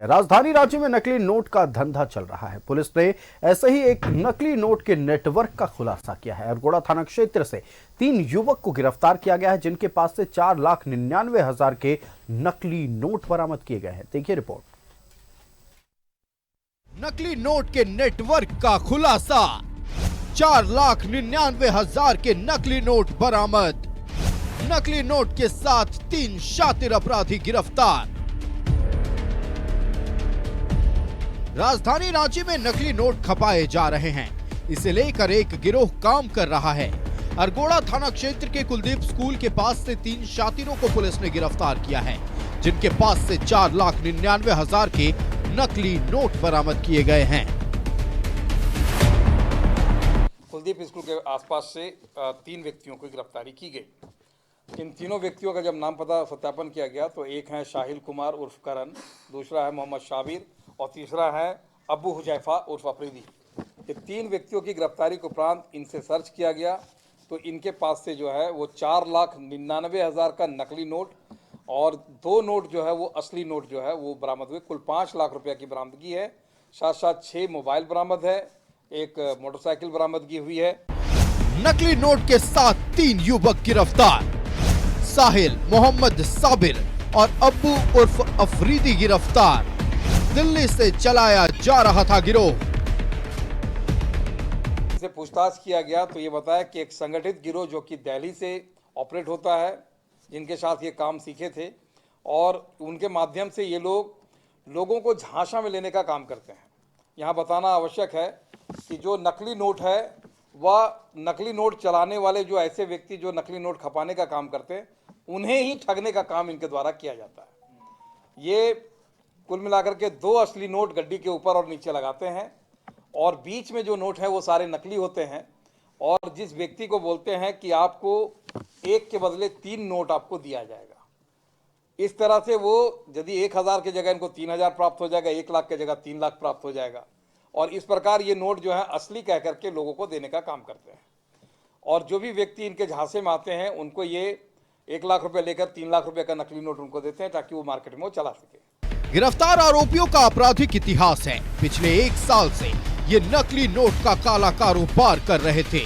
राजधानी रांची में नकली नोट का धंधा चल रहा है। पुलिस ने ऐसे ही एक नकली नोट के नेटवर्क का खुलासा किया है। अरगोड़ा थाना क्षेत्र से 3 युवक को गिरफ्तार किया गया है, जिनके पास से 4,99,000 के नकली नोट बरामद किए गए हैं। देखिए रिपोर्ट। नकली नोट के नेटवर्क का खुलासा, 4,99,000 के नकली नोट बरामद। नकली नोट के साथ 3 शातिर अपराधी गिरफ्तार। राजधानी रांची में नकली नोट खपाए जा रहे हैं, इसे लेकर एक गिरोह काम कर रहा है। अरगोड़ा थाना क्षेत्र के कुलदीप स्कूल के पास से 3 शातिरों को पुलिस ने गिरफ्तार किया है, जिनके पास से 4,99,000 के नकली नोट बरामद किए गए हैं। कुलदीप स्कूल के आसपास से 3 व्यक्तियों की गिरफ्तारी की गई। इन तीनों व्यक्तियों का जब नाम पता सत्यापन किया गया तो एक है शाहिल कुमार उर्फ करण, दूसरा है मोहम्मद शाबिर और तीसरा है अबू हुजैफा उर्फ अफरीदी। ये 3 व्यक्तियों की गिरफ्तारी के उपरांत इनसे सर्च किया गया तो इनके पास से जो है वो 4,99,000 का नकली नोट और 2 नोट जो है वो असली नोट जो है वो बरामद हुए। कुल 5 लाख रुपया की बरामदगी है। साथ साथ 6 मोबाइल बरामद है, एक मोटरसाइकिल बरामदगी हुई है। नकली नोट के साथ 3 युवक गिरफ्तार। साहिल, मोहम्मद साबिर और अब्बू उर्फ अफरीदी गिरफ्तार। दिल्ली से चलाया जा रहा था गिरोह। से पूछताछ किया गया तो ये बताया कि एक संगठित गिरोह जो कि दिल्ली से ऑपरेट होता है, जिनके साथ ये काम सीखे थे और उनके माध्यम से ये लोगों को झांसा में लेने का काम करते हैं। यहाँ बताना आवश्यक है कि जो नकली नोट है वह नकली नोट चलाने वाले जो ऐसे व्यक्ति जो नकली नोट खपाने का काम करते हैं, उन्हें ही ठगने का काम इनके द्वारा किया जाता है। ये कुल मिलाकर के 2 असली नोट गड्डी के ऊपर और नीचे लगाते हैं और बीच में जो नोट है वो सारे नकली होते हैं और जिस व्यक्ति को बोलते हैं कि आपको 1 के बदले 3 नोट आपको दिया जाएगा। इस तरह से वो यदि 1,000 की जगह इनको 3,000 प्राप्त हो जाएगा, 1 लाख की जगह 3 लाख प्राप्त हो जाएगा और इस प्रकार ये नोट जो है असली कह करके लोगों को देने का काम करते हैं। और जो भी व्यक्ति इनके झांसे में आते हैं उनको ये 1 लाख रुपए लेकर 3 लाख रुपए का नकली नोट उनको देते हैं ताकि वो मार्केट में वो चला सके। गिरफ्तार आरोपियों का आपराधिक इतिहास है। पिछले 1 साल से ये नकली नोट का काला कारोबार कर रहे थे।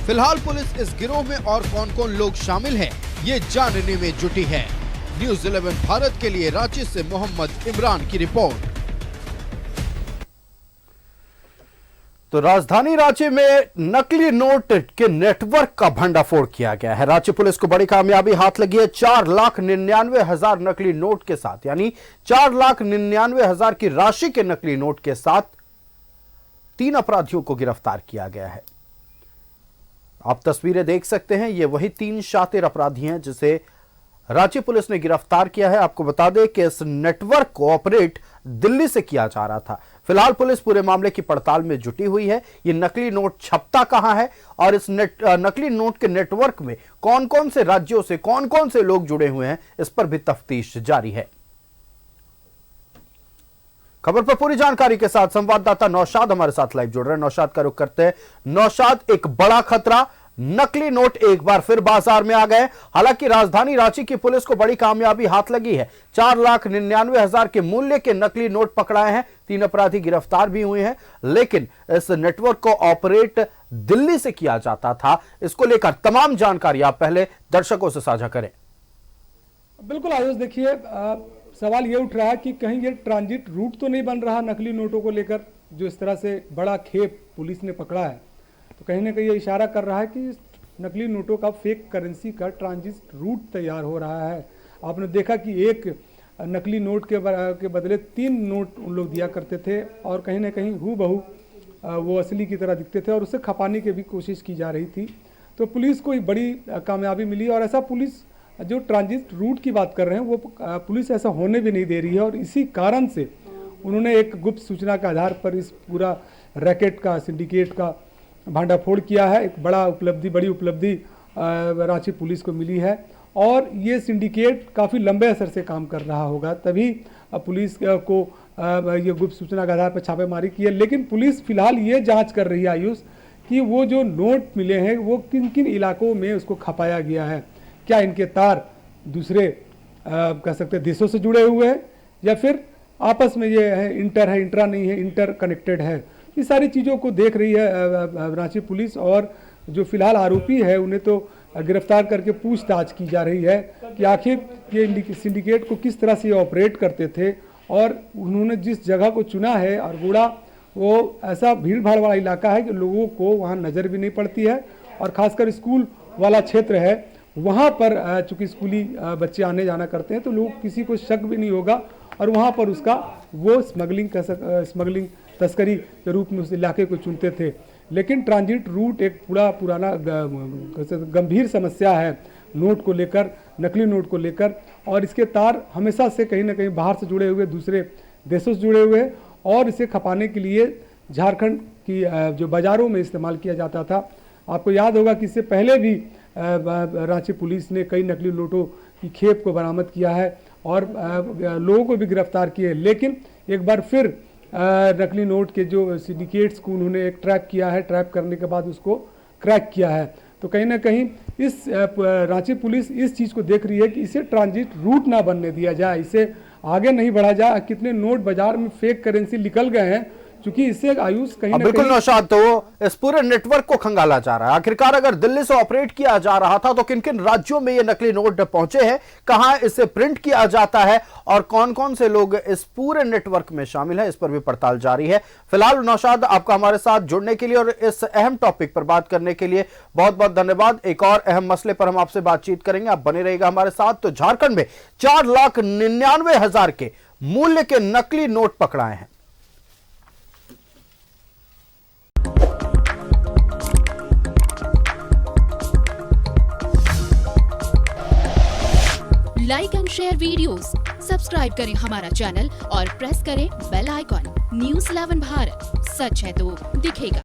फिलहाल पुलिस इस गिरोह में और कौन-कौन लोग शामिल हैं, ये जानने में जुटी है। न्यूज़ 11 भारत के लिए रांची से मोहम्मद इमरान की रिपोर्ट। तो राजधानी रांची में नकली नोट के नेटवर्क का भंडाफोड़ किया गया है। रांची पुलिस को बड़ी कामयाबी हाथ लगी है। 4,99,000 नकली नोट के साथ, यानी 4,99,000 की राशि के नकली नोट के साथ 3 अपराधियों को गिरफ्तार किया गया है। आप तस्वीरें देख सकते हैं, ये वही 3 शातिर अपराधी हैं जिसे रांची पुलिस ने गिरफ्तार किया है। आपको बता दें कि इस नेटवर्क को ऑपरेट दिल्ली से किया जा रहा था। फिलहाल पुलिस पूरे मामले की पड़ताल में जुटी हुई है। ये नकली नोट छपता कहां है और इस नकली नोट के नेटवर्क में कौन कौन से राज्यों से कौन कौन से लोग जुड़े हुए हैं, इस पर भी तफ्तीश जारी है। खबर पर पूरी जानकारी के साथ संवाददाता नौशाद हमारे साथ लाइव जुड़ रहे हैं। नौशाद का रुख करते हैं। नौशाद, एक बड़ा खतरा, नकली नोट एक बार फिर बाजार में आ गए। हालांकि राजधानी रांची की पुलिस को बड़ी कामयाबी हाथ लगी है। 4,99,000 के मूल्य के नकली नोट पकड़ाए हैं। 3 अपराधी गिरफ्तार भी हुए हैं, लेकिन इस नेटवर्क को ऑपरेट दिल्ली से किया जाता था। इसको लेकर तमाम जानकारी आप पहले दर्शकों से साझा करें। बिल्कुल आयुष, देखिए सवाल ये उठ रहा है कि कहीं ये ट्रांजिट रूट तो नहीं बन रहा नकली नोटों को लेकर, जो इस तरह से बड़ा खेप पुलिस ने पकड़ा है। तो कहीं ना कहीं ये इशारा कर रहा है कि नकली नोटों का फेक करेंसी का ट्रांजिट रूट तैयार हो रहा है। आपने देखा कि एक नकली नोट के बदले 3 नोट उन लोग दिया करते थे और कहीं ना कहीं हूबहू वो असली की तरह दिखते थे और उसे खपाने की भी कोशिश की जा रही थी। तो पुलिस को एक बड़ी कामयाबी मिली और ऐसा पुलिस जो ट्रांजिट रूट की बात कर रहे हैं वो पुलिस ऐसा होने भी नहीं दे रही है और इसी कारण से उन्होंने एक गुप्त सूचना के आधार पर इस पूरा रैकेट का, सिंडिकेट का भांडाफोड़ किया है। एक बड़ी उपलब्धि रांची पुलिस को मिली है और ये सिंडिकेट काफ़ी लंबे असर से काम कर रहा होगा, तभी पुलिस को ये गुप्त सूचना के आधार पर छापेमारी की है। लेकिन पुलिस फिलहाल ये जांच कर रही है आयुष कि वो जो नोट मिले हैं वो किन किन इलाकों में उसको खपाया गया है। क्या इनके तार दूसरे कह सकते देशों से जुड़े हुए हैं या फिर आपस में ये है इंटर है, इंट्रा नहीं है, इंटर कनेक्टेड है। ये सारी चीज़ों को देख रही है रांची पुलिस, और जो फिलहाल आरोपी है उन्हें तो गिरफ्तार करके पूछताछ की जा रही है कि आखिर ये सिंडिकेट को किस तरह से ये ऑपरेट करते थे, और उन्होंने जिस जगह को चुना है अरगोड़ा, वो ऐसा भीड़ भाड़ वाला इलाका है कि लोगों को वहाँ नज़र भी नहीं पड़ती है, और ख़ासकर स्कूल वाला क्षेत्र है, वहाँ पर चूँकि स्कूली बच्चे आने जाना करते हैं तो लोग किसी को शक भी नहीं होगा, और वहाँ पर उसका वो स्मगलिंग तस्करी के रूप में उस इलाके को चुनते थे। लेकिन ट्रांजिट रूट एक पुराना गंभीर समस्या है नोट को लेकर, नकली नोट को लेकर, और इसके तार हमेशा से कहीं ना कहीं बाहर से जुड़े हुए, दूसरे देशों से जुड़े हुए, और इसे खपाने के लिए झारखंड की जो बाज़ारों में इस्तेमाल किया जाता था। आपको याद होगा कि इससे पहले भी रांची पुलिस ने कई नकली नोटों की खेप को बरामद किया है और लोगों को भी गिरफ्तार किए, लेकिन एक बार फिर नकली नोट के जो सिंडिकेट्स को उन्होंने एक ट्रैप किया है, ट्रैप करने के बाद उसको क्रैक किया है। तो कहीं ना कहीं इस रांची पुलिस इस चीज़ को देख रही है कि इसे ट्रांजिट रूट ना बनने दिया जाए, इसे आगे नहीं बढ़ा जाए। कितने नोट बाजार में फेक करेंसी निकल गए हैं, क्योंकि इससे आयुष कहीं ना बिल्कुल कहीं नौशाद, तो इस पूरे नेटवर्क को खंगाला जा रहा है। आखिरकार अगर दिल्ली से ऑपरेट किया जा रहा था तो किन किन राज्यों में ये नकली नोट पहुंचे हैं, कहां इसे प्रिंट किया जाता है, और कौन कौन से लोग इस पूरे नेटवर्क में शामिल हैं, इस पर भी पड़ताल जारी है। फिलहाल नौशाद, आपका हमारे साथ जुड़ने के लिए और इस अहम टॉपिक पर बात करने के लिए बहुत बहुत धन्यवाद। एक और अहम मसले पर हम आपसे बातचीत करेंगे, आप बने रहिएगा हमारे साथ। तो झारखंड में 4,99,000 के मूल्य के नकली नोट पकड़ाए हैं। Like and share videos, subscribe करें हमारा चैनल और प्रेस करें बेल आइकॉन। न्यूज़ 11 भारत, सच है तो दिखेगा।